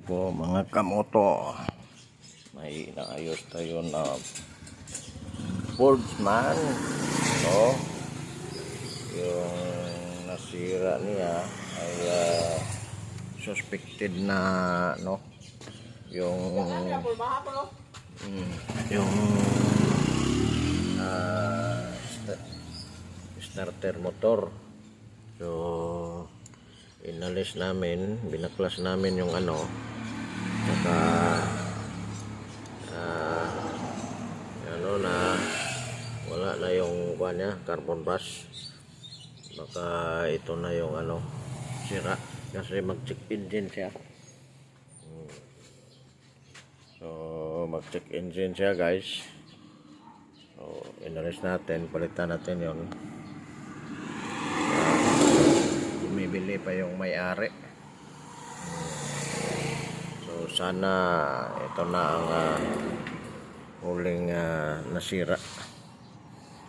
po mga kamoto, may inaayos tayo na Sportsman. So yung nasira niya ay suspected na yung starter motor. So inalis namin, binaklas namin yung saka na wala na yung carbon brush. Baka ito na yung sira kasi mag-check engine siya. So mag-check engine siya, guys. So inalis natin, palitan natin yon. Bumibili pa yung may-ari. So sana ito na ang huling nasira.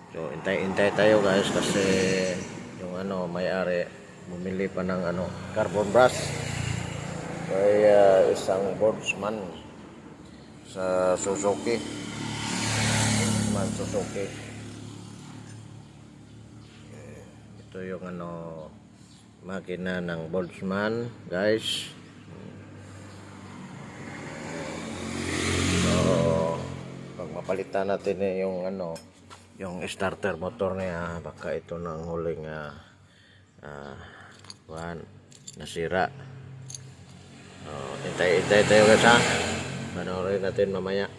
So intay tayo, guys, kasi yung may-ari bumili pa ng carbon brush kay isang Sportsman sa Suzuki. Ito yung makina ng Sportsman, guys. So pag mapalitan natin yung starter motor niya, baka ito na ang huling nasira. Hintay tayo, guys, ha. Panoorin natin mamaya.